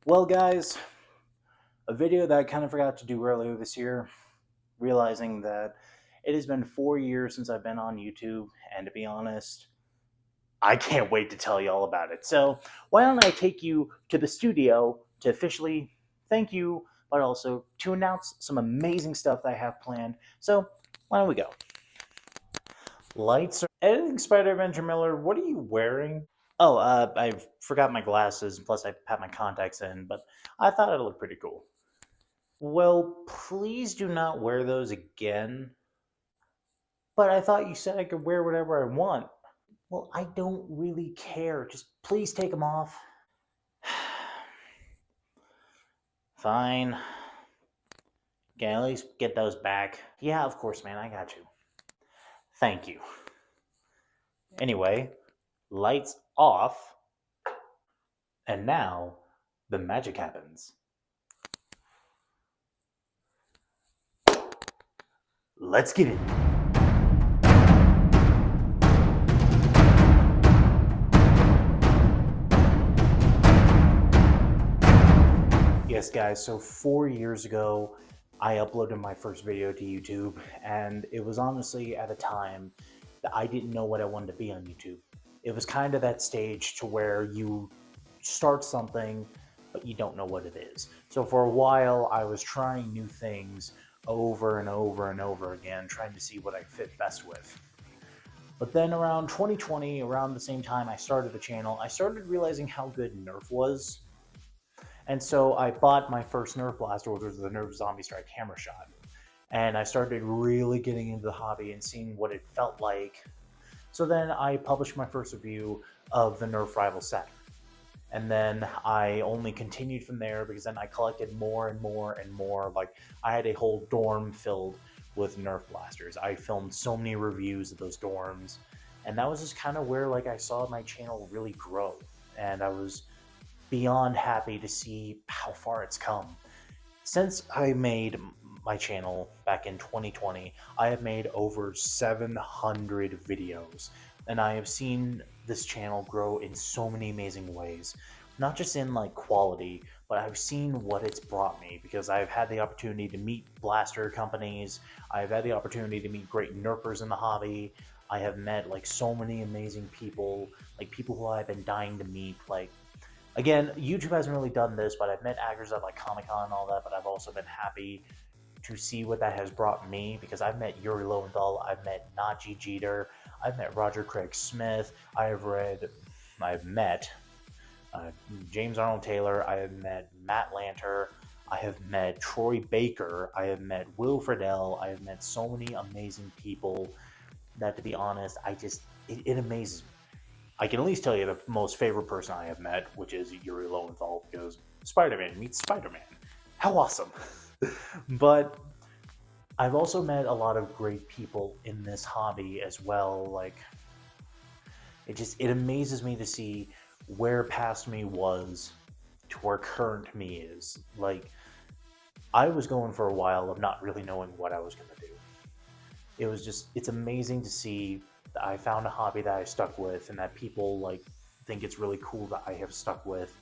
Well, guys, a video that I kind of forgot to do earlier this year, realizing that it has been 4 years since I've been on YouTube, and to be honest, I can't wait to tell you all about it. So, why don't I take you to the studio to officially thank you, but also to announce some amazing stuff that I have planned. So, why don't we go? Lights are editing Spider Avenger Miller. What are you wearing? Oh, I forgot my glasses, plus I had my contacts in, but I thought it looked pretty cool. Well, please do not wear those again. But I thought you said I could wear whatever I want. Well, I don't really care. Just please take them off. Fine. Can I at least get those back? Yeah, of course, man. I got you. Thank you. Anyway, lights off. And now, the magic happens. Let's get it. Yes, guys, so 4 years ago, I uploaded my first video to YouTube, and it was honestly at a time that I didn't know what I wanted to be on YouTube. It was kind of that stage to where you start something, but you don't know what it is. So for a while, I was trying new things over and over and over again, trying to see what I fit best with. But then around 2020, around the same time I started the channel, I started realizing how good Nerf was, and so I bought my first Nerf blaster, which was the Nerf Zombie Strike Hammer Shot. And I started really getting into the hobby and seeing what it felt like. So then I published my first review of the Nerf Rival set. And then I only continued from there because then I collected more and more and more. Like, I had a whole dorm filled with Nerf blasters. I filmed so many reviews of those dorms. And that was just kind of where like I saw my channel really grow. And I was beyond happy to see how far it's come. Since I made my channel back in 2020, I have made over 700 videos, and I have seen this channel grow in so many amazing ways. Not just in like quality, but I've seen what it's brought me because I've had the opportunity to meet blaster companies. I've had the opportunity to meet great nerfers in the hobby. I have met like so many amazing people, like people who I've been dying to meet, like again, YouTube hasn't really done this, but I've met actors at like Comic Con and all that. But I've also been happy to see what that has brought me because I've met Yuri Lowenthal, I've met Najee Jeter, I've met Roger Craig Smith, I've met uh, James Arnold Taylor, I have met Matt Lanter, I have met Troy Baker, I have met Will Friedle, I have met so many amazing people that, to be honest, it amazes me. I can at least tell you the most favorite person I have met, which is Yuri Lowenthal, because Spider-Man meets Spider-Man. How awesome! But I've also met a lot of great people in this hobby as well. Like, it amazes me to see where past me was to where current me is. Like, I was going for a while of not really knowing what I was going to do. It's amazing to see that I found a hobby that I stuck with and that people like think it's really cool that I have stuck with.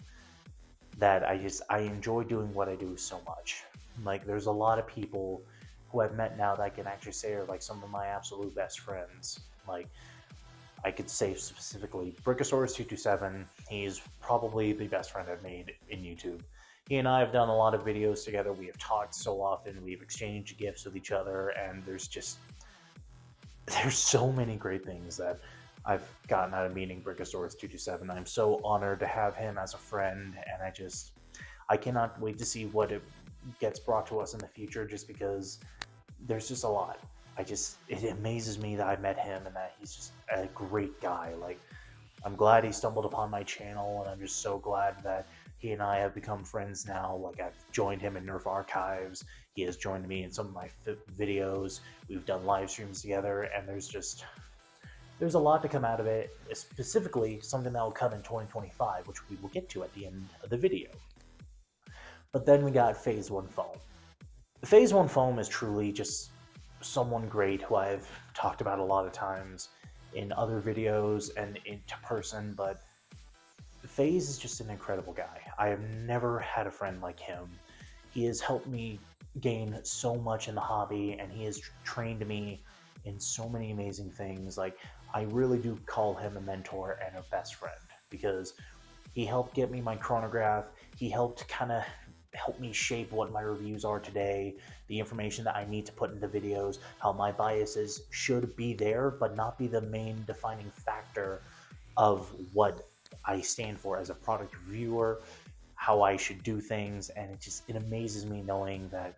That I enjoy doing what I do so much. Like, there's a lot of people who I've met now that I can actually say are like some of my absolute best friends. Like, I could say specifically Brickosaurus227. He's probably the best friend I've made in YouTube. He and I have done a lot of videos together. We have talked so often. We've exchanged gifts with each other, and there's so many great things that I've gotten out of meeting Brickosaurus227. I'm so honored to have him as a friend, and I cannot wait to see what it gets brought to us in the future. Just because there's just a lot. It amazes me that I met him and that he's just a great guy. Like, I'm glad he stumbled upon my channel, and I'm just so glad that he and I have become friends now. Like, I've joined him in Nerf Archives. He has joined me in some of my videos. We've done live streams together, and there's a lot to come out of it, specifically something that will come in 2025, which we will get to at the end of the video. But then we got Phase 1 Foam. Phase 1 Foam is truly just someone great who I've talked about a lot of times in other videos and into person, but FaZe is just an incredible guy. I have never had a friend like him. He has helped me gain so much in the hobby, and he has trained me in so many amazing things. Like, I really do call him a mentor and a best friend, because he helped get me my chronograph. He helped kind of help me shape what my reviews are today, the information that I need to put into videos, how my biases should be there, but not be the main defining factor of what I stand for as a product reviewer, how I should do things. And it amazes me knowing that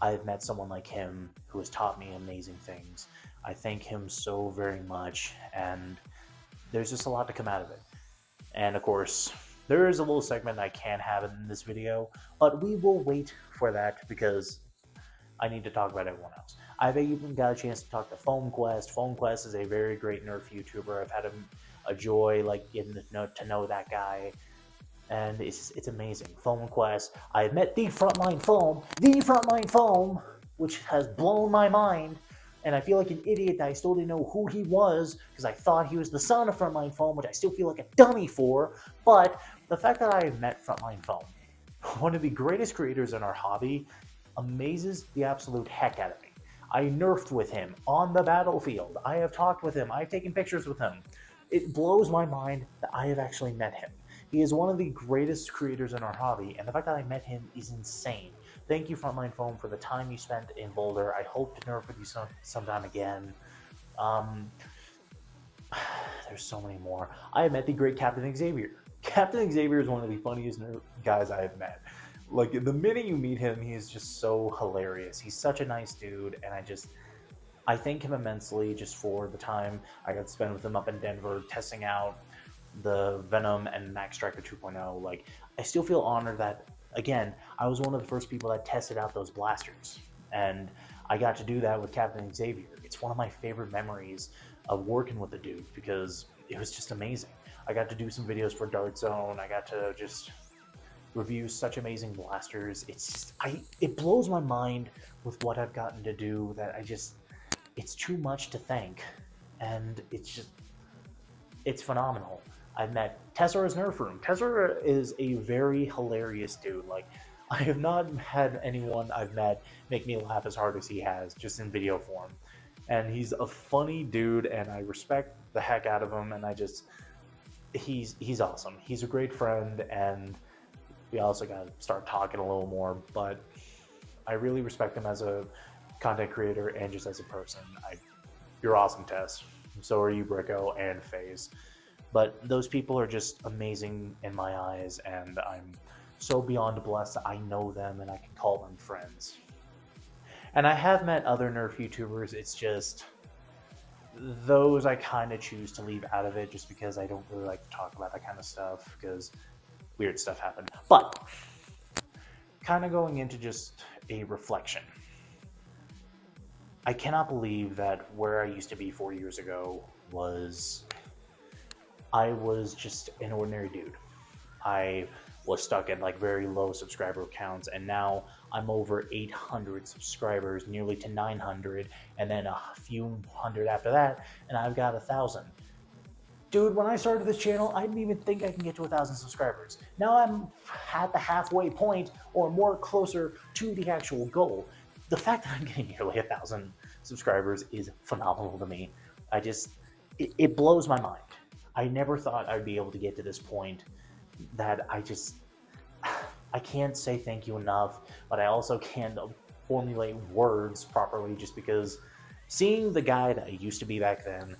I've met someone like him who has taught me amazing things. I thank him so very much, and there's just a lot to come out of it. And of course, there is a little segment I can't have in this video, but we will wait for that because I need to talk about everyone else. I've even got a chance to talk to FoamQuest. FoamQuest is a very great Nerf YouTuber. I've had a joy like getting to know that guy, and it's amazing. FoamQuest. I've met the Frontline Foam, which has blown my mind. And I feel like an idiot that I still didn't know who he was, because I thought he was the son of Frontline Foam, which I still feel like a dummy for. But the fact that I met Frontline Foam, one of the greatest creators in our hobby, amazes the absolute heck out of me. I nerfed with him on the battlefield. I have talked with him. I've taken pictures with him. It blows my mind that I have actually met him. He is one of the greatest creators in our hobby, and the fact that I met him is insane. Thank you, Frontline Foam, for the time you spent in Boulder. I hope to nerf with you sometime again. There's so many more. I have met the great Captain Xavier. Captain Xavier is one of the funniest guys I have met. Like, the minute you meet him, he is just so hilarious. He's such a nice dude, and I thank him immensely just for the time I got to spend with him up in Denver, testing out the Venom and Max Striker 2.0. Like, I still feel honored that, again, I was one of the first people that tested out those blasters, and I got to do that with Captain Xavier. It's one of my favorite memories of working with the dude, because it was just amazing. I got to do some videos for Dart Zone. I got to just review such amazing blasters. It blows my mind with what I've gotten to do, that it's too much to thank, and it's phenomenal. I've met Tessera's Nerf Room. Tessera is a very hilarious dude. Like, I have not had anyone I've met make me laugh as hard as he has, just in video form. And he's a funny dude, and I respect the heck out of him, and he's awesome. He's a great friend, and we also got to start talking a little more, but I really respect him as a content creator and just as a person. You're awesome, Tess. So are you, Bricko and FaZe. But those people are just amazing in my eyes, and I'm so beyond blessed that I know them and I can call them friends. And I have met other Nerf YouTubers. It's just those I kind of choose to leave out of it, just because I don't really like to talk about that kind of stuff, because weird stuff happened. But kind of going into just a reflection. I cannot believe that where I used to be 4 years ago I was just an ordinary dude. I was stuck at like very low subscriber counts, and now I'm over 800 subscribers, nearly to 900, and then a few hundred after that, and I've got 1,000. Dude, when I started this channel, I didn't even think I can get to 1,000 subscribers. Now I'm at the halfway point, or more closer to the actual goal. The fact that I'm getting nearly 1,000 subscribers is phenomenal to me. It blows my mind. I never thought I'd be able to get to this point, that I can't say thank you enough, but I also can't formulate words properly, just because seeing the guy that I used to be back then,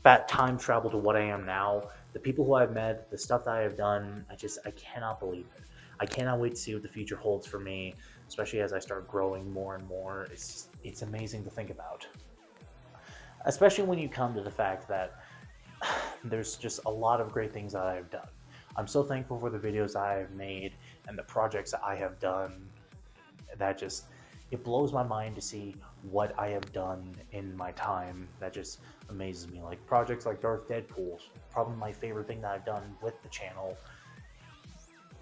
that time travel to what I am now, the people who I've met, the stuff that I have done, I cannot believe it. I cannot wait to see what the future holds for me, especially as I start growing more and more. It's amazing to think about. Especially when you come to the fact that there's just a lot of great things that I have done. I'm so thankful for the videos I have made and the projects that I have done. It blows my mind to see what I have done in my time. That just amazes me. Like projects like Darth Deadpool, probably my favorite thing that I've done with the channel,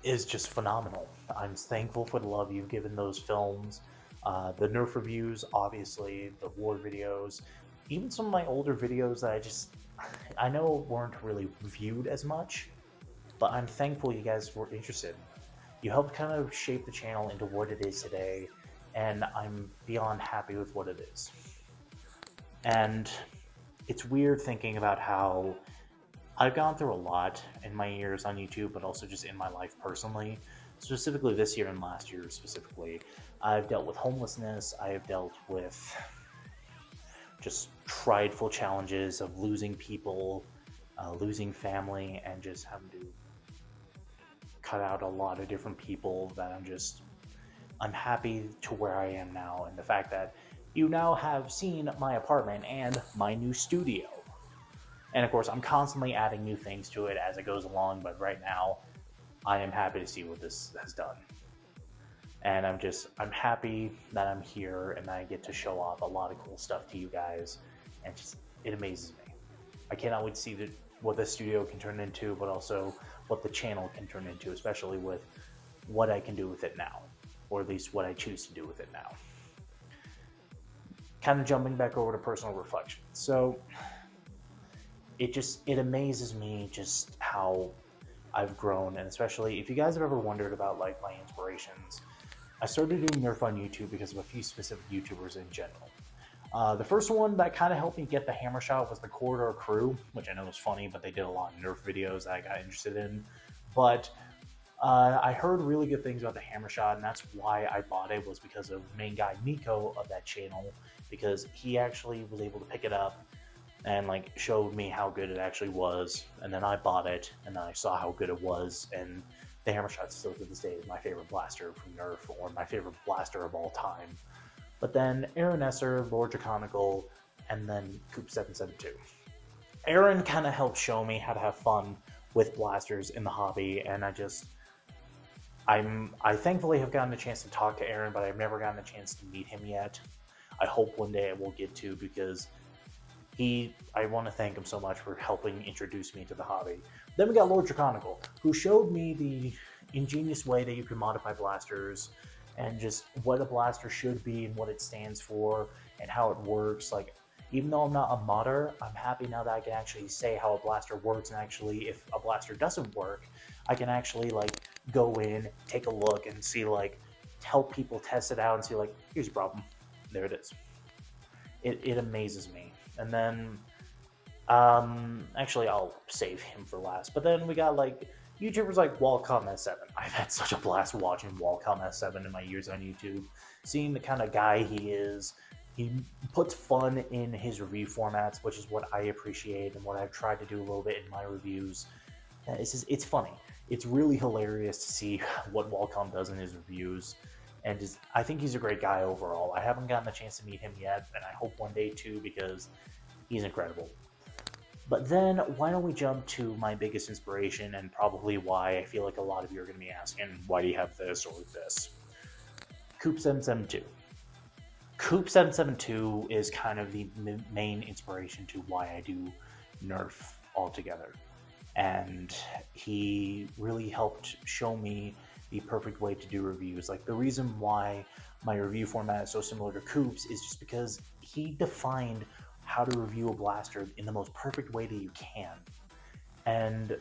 is just phenomenal. I'm thankful for the love you've given those films. The Nerf reviews, obviously, the war videos, even some of my older videos that I know weren't really viewed as much, but I'm thankful you guys were interested. You helped kind of shape the channel into what it is today, and I'm beyond happy with what it is. And it's weird thinking about how I've gone through a lot in my years on YouTube, but also just in my life personally, specifically this year and last year specifically. I've dealt with homelessness, I have dealt with just prideful challenges of losing people, losing family, and just having to cut out a lot of different people that I'm happy to where I am now, and the fact that you now have seen my apartment and my new studio. And of course, I'm constantly adding new things to it as it goes along, but right now, I am happy to see what this has done. And I'm happy that I'm here and that I get to show off a lot of cool stuff to you guys, and it amazes me. I cannot wait to see what the studio can turn into, but also what the channel can turn into, especially with what I can do with it now, or at least what I choose to do with it now. Kind of jumping back over to personal reflection. So it amazes me just how I've grown, and especially if you guys have ever wondered about like my inspirations, I started doing Nerf on YouTube because of a few specific YouTubers in general. The first one that kind of helped me get the hammer shot was the Corridor Crew, which I know was funny, but they did a lot of Nerf videos that I got interested in. But I heard really good things about the hammer shot, and that's why I bought it, was because of the main guy Nico of that channel, because he actually was able to pick it up and like showed me how good it actually was, and then I bought it, and then I saw how good it was, and the hammer shot still to this day is my favorite blaster from Nerf, or my favorite blaster of all time. But then Aaron Esser, Lord Draconical, and then Coupe 772. Aaron kind of helped show me how to have fun with blasters in the hobby, and I thankfully have gotten a chance to talk to Aaron, but I've never gotten a chance to meet him yet. I hope one day I will get to, because I want to thank him so much for helping introduce me to the hobby. Then we got Lord Draconical, who showed me the ingenious way that you can modify blasters, and just what a blaster should be and what it stands for and how it works. Like, even though I'm not a modder, I'm happy now that I can actually say how a blaster works, and actually if a blaster doesn't work, I can actually like go in, take a look, and see, like, help people test it out and see, like, here's your problem. There it is. It amazes me. And then, actually I'll save him for last, but then we got like YouTubers like Wallcom S7. I've had such a blast watching Wallcom S7 in my years on YouTube, seeing the kind of guy he is. He puts fun in his review formats, which is what I appreciate and what I've tried to do a little bit in my reviews. It's funny. It's really hilarious to see what Wallcom does in his reviews, and I think he's a great guy overall. I haven't gotten a chance to meet him yet, and I hope one day too, because he's incredible. But then, why don't we jump to my biggest inspiration, and probably why I feel like a lot of you are going to be asking, why do you have this or this? Coupe 772. Coupe 772 is kind of the main inspiration to why I do Nerf altogether. And he really helped show me the perfect way to do reviews. Like, the reason why my review format is so similar to Coupe's is just because he defined how to review a blaster in the most perfect way that you can. And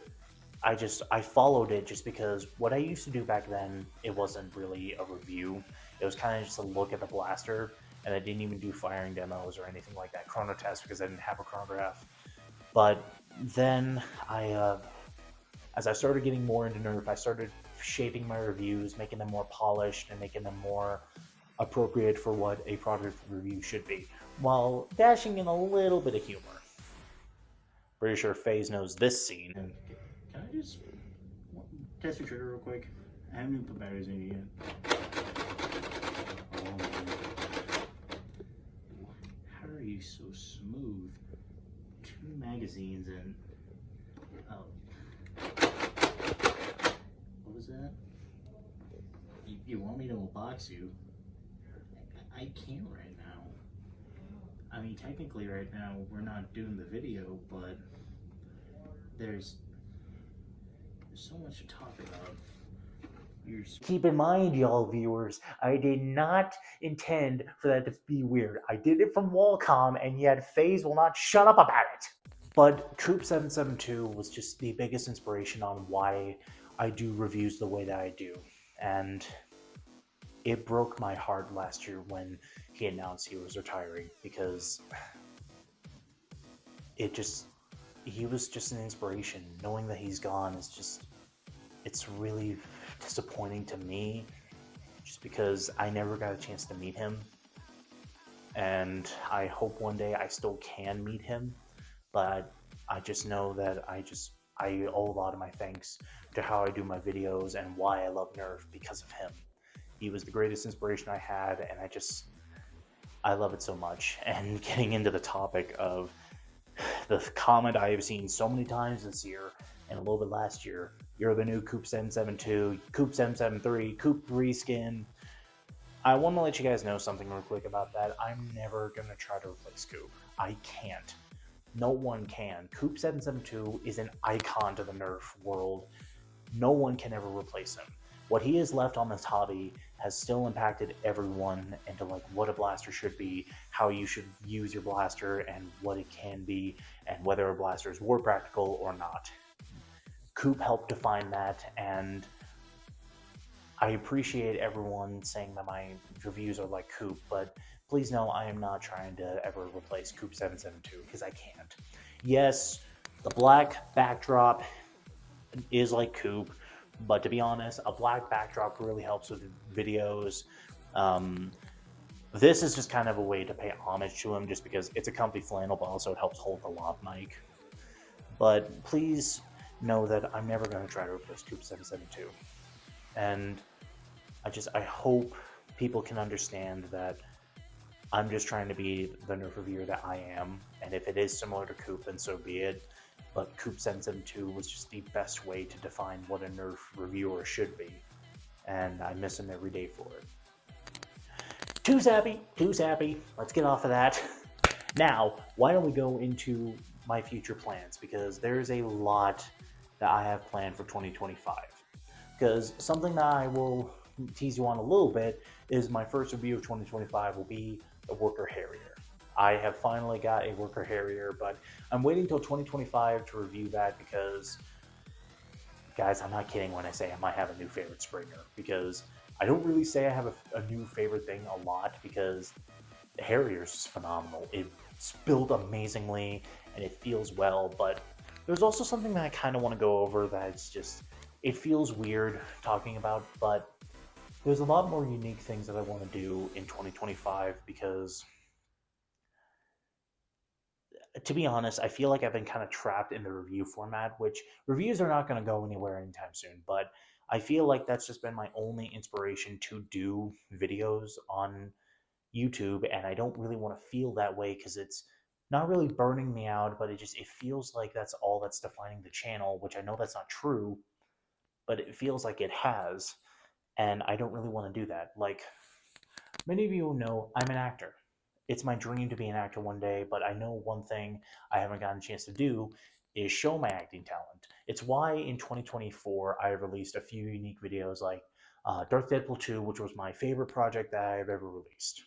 I followed it just because what I used to do back then, it wasn't really a review. It was kind of just a look at the blaster, and I didn't even do firing demos or anything like that, chrono test, because I didn't have a chronograph. But then as I started getting more into Nerf, I started shaping my reviews, making them more polished and making them more appropriate for what a product review should be, while dashing in a little bit of humor. Pretty sure FaZe knows this scene. Can I just test your trigger real quick? I haven't even put batteries in it yet. Oh my God. How are you so smooth? 2 magazines and... oh. What was that? You want me to box you? I can't right now. I mean, technically right now we're not doing the video, but there's so much to talk about. Keep in mind, y'all viewers, I did not intend for that to be weird. I did it from Wallcom, and yet FaZe will not shut up about it. But Coupe 772 was just the biggest inspiration on why I do reviews the way that I do. And it broke my heart last year when he announced he was retiring, because it just he was just an inspiration. Knowing that he's gone is just, it's really disappointing to me, just because I never got a chance to meet him, and I hope one day I still can meet him. But I just know that I owe a lot of my thanks to how I do my videos and why I love Nerf because of him. He was the greatest inspiration I had, and I love it so much. And getting into the topic of the comment I have seen so many times this year and a little bit last year, you're the new Coupe 772, Coupe 773, Coupe 3 skin. I want to let you guys know something real quick about that. I'm never going to try to replace Coupe. I can't. No one can. Coupe 772 is an icon to the Nerf world. No one can ever replace him. What he has left on this hobby has still impacted everyone into like what a blaster should be, how you should use your blaster, and what it can be, and whether a blaster is war practical or not. Coupe helped define that, and I appreciate everyone saying that my reviews are like Coupe, but please know I am not trying to ever replace Coupe 772, because I can't. Yes, the black backdrop is like Coupe, but to be honest, a black backdrop really helps with videos. This is just kind of a way to pay homage to him, just because it's a comfy flannel, but also it helps hold the lav mic. But please know that I'm never going to try to replace Coupe 772. And I hope people can understand that I'm just trying to be the Nerf reviewer that I am, and if it is similar to Coupe, then so be it. But Coupe 772 was just the best way to define what a Nerf reviewer should be, and I miss him every day for it. Too sappy. Let's get off of that. Now, why don't we go into my future plans, because there's a lot that I have planned for 2025. Because something that I will tease you on a little bit is my first review of 2025 will be a Worker Harrier. I have finally got a Worker Harrier, but I'm waiting till 2025 to review that, because, guys, I'm not kidding when I say I might have a new favorite Springer, because I don't really say I have a new favorite thing a lot, because the Harrier is phenomenal. It's built amazingly, and it feels well, but there's also something that I kind of want to go over that's just, it feels weird talking about, but there's a lot more unique things that I want to do in 2025, because, to be honest, I feel like I've been kind of trapped in the review format, which reviews are not going to go anywhere anytime soon, but I feel like that's just been my only inspiration to do videos on YouTube, and I don't really want to feel that way, because it's not really burning me out, but it feels like that's all that's defining the channel, which I know that's not true, but it feels like it has, and I don't really want to do that. Like, many of you know, I'm an actor. It's my dream to be an actor one day, but I know one thing I haven't gotten a chance to do is show my acting talent. It's why in 2024 I released a few unique videos, like Darth Deadpool 2, which was my favorite project that I've ever released.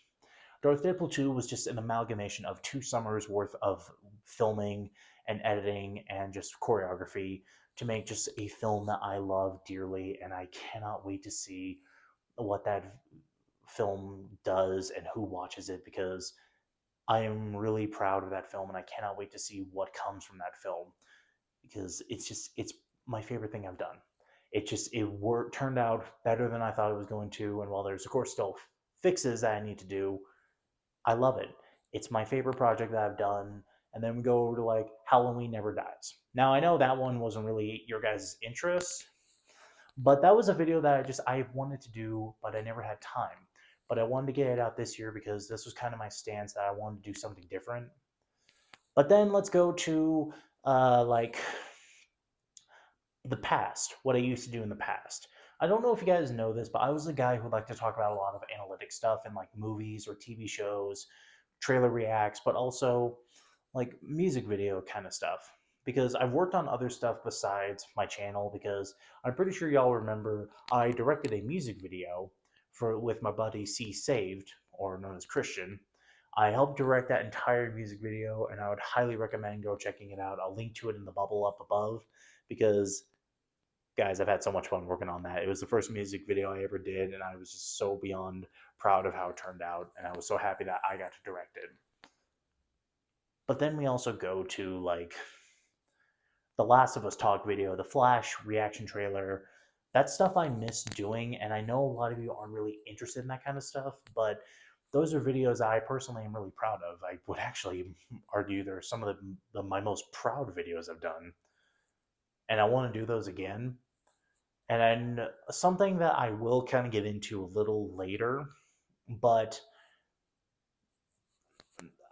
Darth Deadpool 2 was just an amalgamation of 2 summers worth of filming and editing and just choreography to make just a film that I love dearly, and I cannot wait to see what that film does and who watches it, because I am really proud of that film, and I cannot wait to see what comes from that film, because it's my favorite thing I've done. Turned out better than I thought it was going to, and while there's of course still fixes that I need to do, I love it. It's my favorite project that I've done. And then we go over to like Halloween Never Dies. Now I know that one wasn't really your guys' interest, but that was a video that I wanted to do, but I never had time. But I wanted to get it out this year, because this was kind of my stance that I wanted to do something different. But then let's go to like the past, what I used to do in the past. I don't know if you guys know this, but I was a guy who liked to talk about a lot of analytic stuff in like movies or TV shows, trailer reacts, but also like music video kind of stuff. Because I've worked on other stuff besides my channel, because I'm pretty sure y'all remember I directed a music video with my buddy C Saved, or known as Christian, I helped direct that entire music video, and I would highly recommend go checking it out. I'll link to it in the bubble up above because, guys, I've had so much fun working on that. It was the first music video I ever did, and I was just so beyond proud of how it turned out, and I was so happy that I got to direct it. But then we also go to like the Last of Us talk video, the Flash reaction trailer. That stuff I miss doing, and I know a lot of you aren't really interested in that kind of stuff, but those are videos I personally am really proud of. I would actually argue they're some of my most proud videos I've done, and I want to do those again. And then something that I will kind of get into a little later, but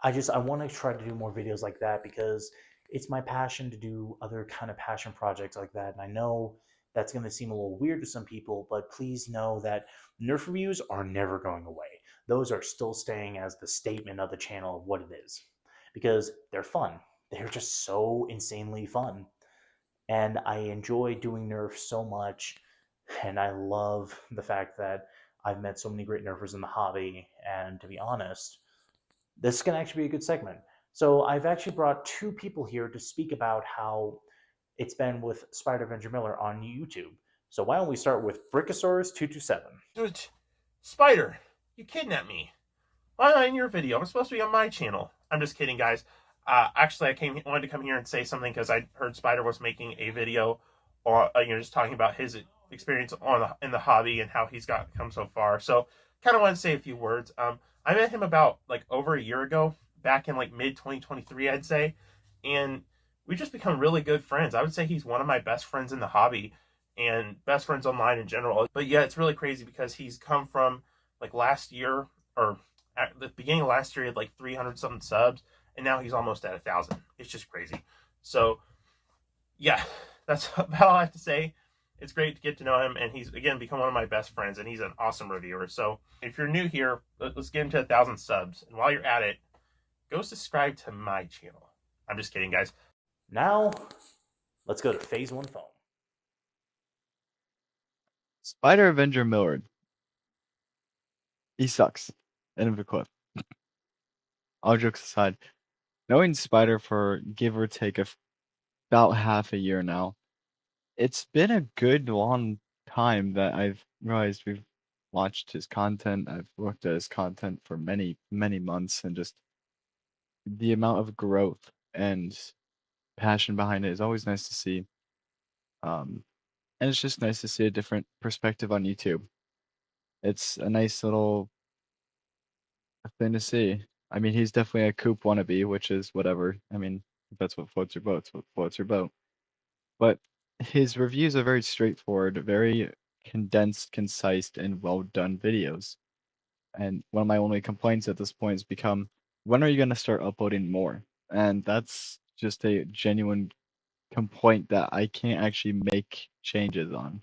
I want to try to do more videos like that because it's my passion to do other kind of passion projects like that. And I know that's going to seem a little weird to some people, but please know that Nerf reviews are never going away. Those are still staying as the statement of the channel of what it is because they're fun. They're just so insanely fun. And I enjoy doing Nerf so much. And I love the fact that I've met so many great Nerfers in the hobby. And to be honest, this can actually be a good segment. So I've actually brought two people here to speak about how it's been with Spider Avenger Miller on YouTube. So why don't we start with Brickosaurus227? Dude, Spider, you kidnapped me. Why am I in your video? I'm supposed to be on my channel. I'm just kidding, guys. Actually, wanted to come here and say something because I heard Spider was making a video, or just talking about his experience in the hobby and how he's come so far. So, kind of want to say a few words. I met him about like over a year ago, back in like mid 2023, I'd say, and we just become really good friends. I would say he's one of my best friends in the hobby and best friends online in general. But yeah, it's really crazy because he's come from like last year, or at the beginning of last year, he had like 300 something subs, and now he's almost at 1,000. It's just crazy. So yeah, that's about all I have to say. It's great to get to know him, and he's again become one of my best friends, and he's an awesome reviewer. So if you're new here, let's get into 1,000 subs, and while you're at it, go subscribe to my channel. I'm just kidding, guys. Now, let's go to Phase 1 Foam. Spider Avenger Millard. He sucks. End of the clip. All jokes aside, knowing Spider for give or take about half a year now, it's been a good long time that I've realized we've watched his content. I've looked at his content for many, many months, and just the amount of growth and passion behind it is always nice to see. And it's just nice to see a different perspective on YouTube. It's a nice little thing to see. I mean, he's definitely a Coupe wannabe, which is whatever. I mean, if that's what floats your boat, it's what floats your boat. But his reviews are very straightforward, very condensed, concise, and well done videos. And one of my only complaints at this point has become, when are you going to start uploading more? And that's just a genuine complaint that I can't actually make changes on.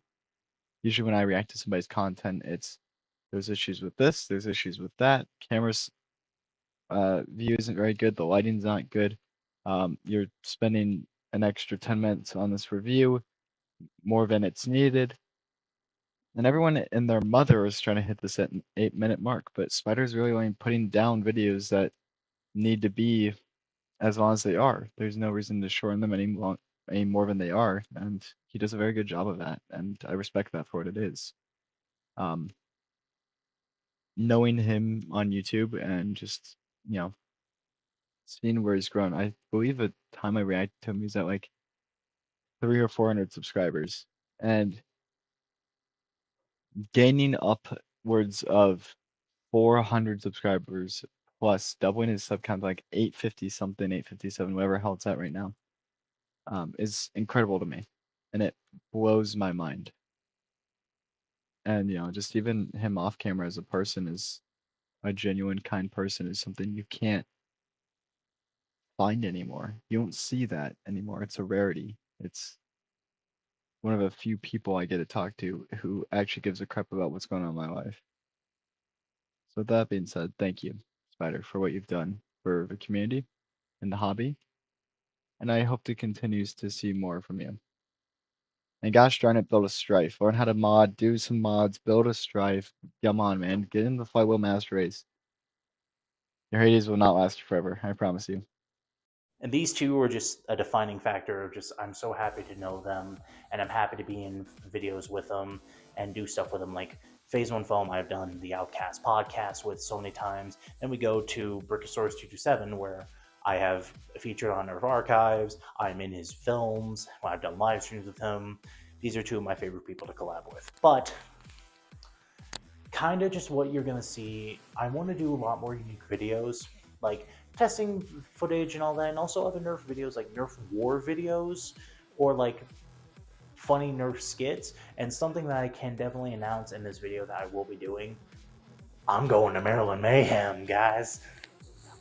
Usually when I react to somebody's content, it's there's issues with this, there's issues with that. Cameras view isn't very good, the lighting's not good. You're spending an extra 10 minutes on this review, more than it's needed. And everyone and their mother is trying to hit this at an 8-minute mark, but Spider's really only putting down videos that need to be as long as they are. There's no reason to shorten them any more than they are, and he does a very good job of that, and I respect that for what it is. Knowing him on YouTube and just, seeing where he's grown. I believe the time I reacted to him, he's at like 300 or 400 subscribers, and gaining upwards of 400 subscribers plus, doubling his sub count to like 850 something, 857, whatever hell it's at right now, is incredible to me, and it blows my mind. And just even him off camera as a person is a genuine kind person is something you can't find anymore. You don't see that anymore. It's a rarity. It's one of the few people I get to talk to who actually gives a crap about what's going on in my life. So with that being said, thank you, Spider, for what you've done for the community and the hobby. And I hope to continues to see more from you. And gosh darn it, build a strife. Learn how to mod, do some mods, build a strife. Come on, man. Get in the Flywheel Master Race. Your Hades will not last forever, I promise you. And these two are just a defining factor of just, I'm so happy to know them, and I'm happy to be in videos with them and do stuff with them. Like Phase 1 Foam, I've done the Outcast podcast with so many times. Then we go to Brickosaurus 227, where I have featured on Nerf Archives. I'm in his films. I've done live streams with him. These are two of my favorite people to collab with. But kind of just what you're going to see, I want to do a lot more unique videos, like testing footage and all that, and also other Nerf videos, like Nerf war videos, or like funny Nerf skits. And something that I can definitely announce in this video that I will be doing, I'm going to Maryland Mayhem, guys.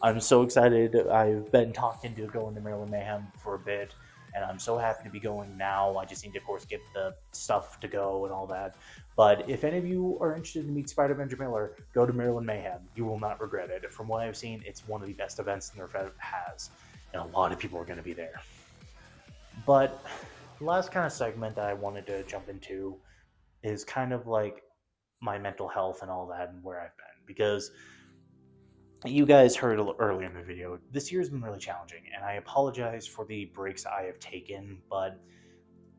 I'm so excited. I've been talking to going to Maryland Mayhem for a bit, and I'm so happy to be going now. I just need to, of course, get the stuff to go and all that. But if any of you are interested to meet Avenger Miller, go to Maryland Mayhem. You will not regret it. From what I've seen, it's one of the best events Nerf has, and a lot of people are going to be there. But the last kind of segment that I wanted to jump into is kind of like my mental health and all that and where I've been. Because you guys heard earlier in the video, this year has been really challenging, and I apologize for the breaks I have taken, but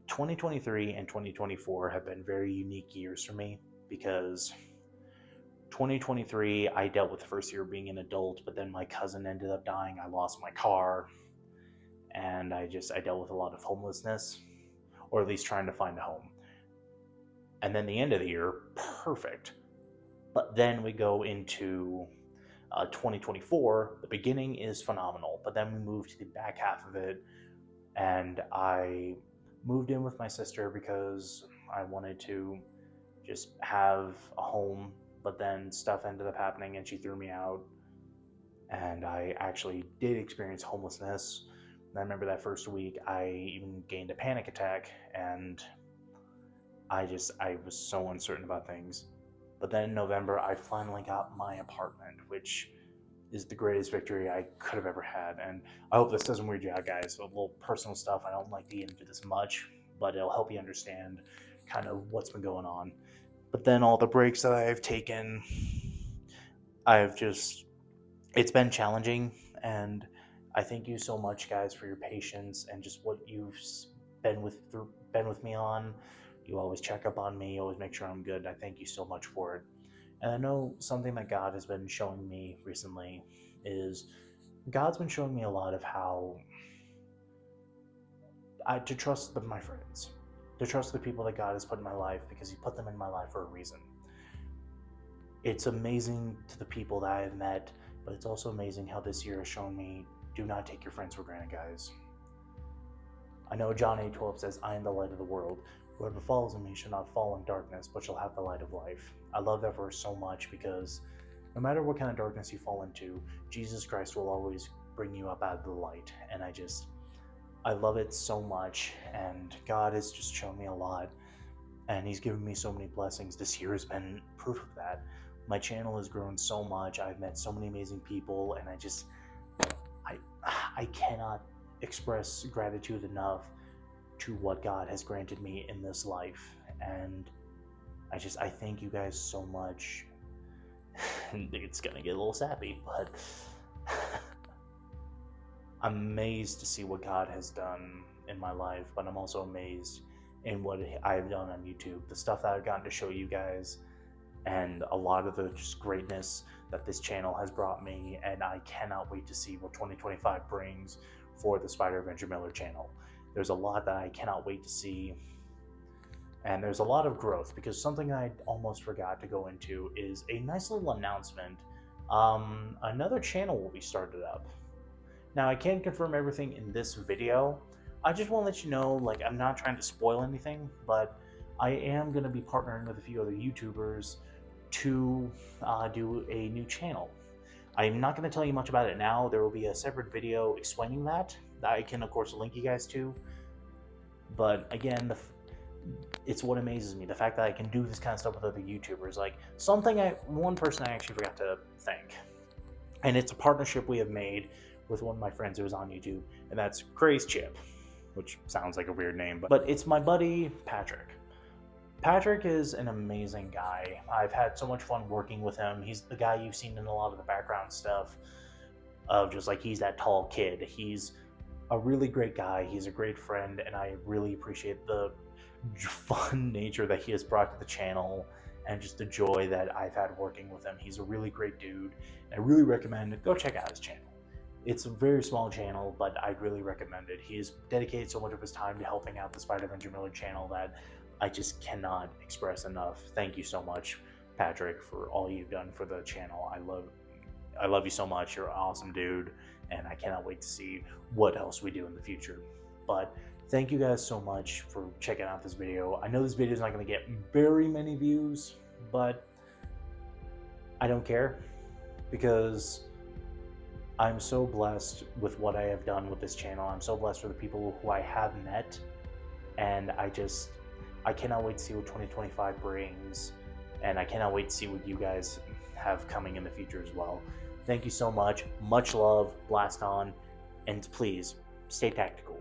2023 and 2024 have been very unique years for me, because 2023 I dealt with the first year of being an adult, but then my cousin ended up dying. I lost my car, and I dealt with a lot of homelessness, or at least trying to find a home. And then the end of the year, perfect. But then we go into 2024. The beginning is phenomenal, but then we move to the back half of it, and I moved in with my sister because I wanted to just have a home, but then stuff ended up happening and she threw me out, and I actually did experience homelessness. And I remember that first week I even gained a panic attack, and I was so uncertain about things. But then in November I finally got my apartment, which is the greatest victory I could have ever had. And I hope this doesn't weird you out, guys. A little personal stuff. I don't like to get into this much, but it'll help you understand kind of what's been going on. But then all the breaks that I've taken, it's been challenging, and I thank you so much, guys, for your patience and just what you've been with me on. You always check up on me, you always make sure I'm good. I thank you so much for it. And I know something that God has been showing me recently is God's been showing me a lot of how to trust my friends, to trust the people that God has put in my life, because He put them in my life for a reason. It's amazing to the people that I have met, but it's also amazing how this year has shown me, do not take your friends for granted, guys. I know John 8:12 says, I am the light of the world. Whoever follows me shall not fall in darkness, but shall have the light of life. I love that verse so much, because no matter what kind of darkness you fall into, Jesus Christ will always bring you up out of the light. And I love it so much, and God has just shown me a lot, and He's given me so many blessings. This year has been proof of that. My channel has grown so much. I've met so many amazing people, and I cannot express gratitude enough to what God has granted me in this life. And I thank you guys so much. It's gonna get a little sappy, but I'm amazed to see what God has done in my life, but I'm also amazed in what I've done on YouTube, the stuff that I've gotten to show you guys, and a lot of the just greatness that this channel has brought me. And I cannot wait to see what 2025 brings for the Avenger Miller channel. There's a lot that I cannot wait to see, and there's a lot of growth, because something I almost forgot to go into is a nice little announcement. Another channel will be started up. Now, I can't confirm everything in this video. I just want to let you know, like, I'm not trying to spoil anything, but I am going to be partnering with a few other YouTubers to do a new channel. I'm not going to tell you much about it now. There will be a separate video explaining that I can, of course, link you guys to. But again, it's what amazes me, the fact that I can do this kind of stuff with other YouTubers. Like, one person I actually forgot to thank, and it's a partnership we have made with one of my friends who is on YouTube, and that's Craze Chip, which sounds like a weird name, but it's my buddy Patrick. Patrick is an amazing guy. I've had so much fun working with him. He's the guy you've seen in a lot of the background stuff of just like he's that tall kid. He's a really great guy. He's a great friend, and I really appreciate the fun nature that he has brought to the channel and just the joy that I've had working with him. He's a really great dude. I really recommend it. Go check out his channel. It's a very small channel, but I'd really recommend it. He's dedicated so much of his time to helping out the Avenger Miller channel that I just cannot express enough. Thank you so much, Patrick, for all you've done for the channel. I love you so much. You're an awesome dude, and I cannot wait to see what else we do in the future. But thank you guys so much for checking out this video. I know this video is not going to get very many views, but I don't care because I'm so blessed with what I have done with this channel. I'm so blessed for the people who I have met, and I cannot wait to see what 2025 brings, and I cannot wait to see what you guys have coming in the future as well. Thank you so much. Much love. Blast on, and please stay tactical.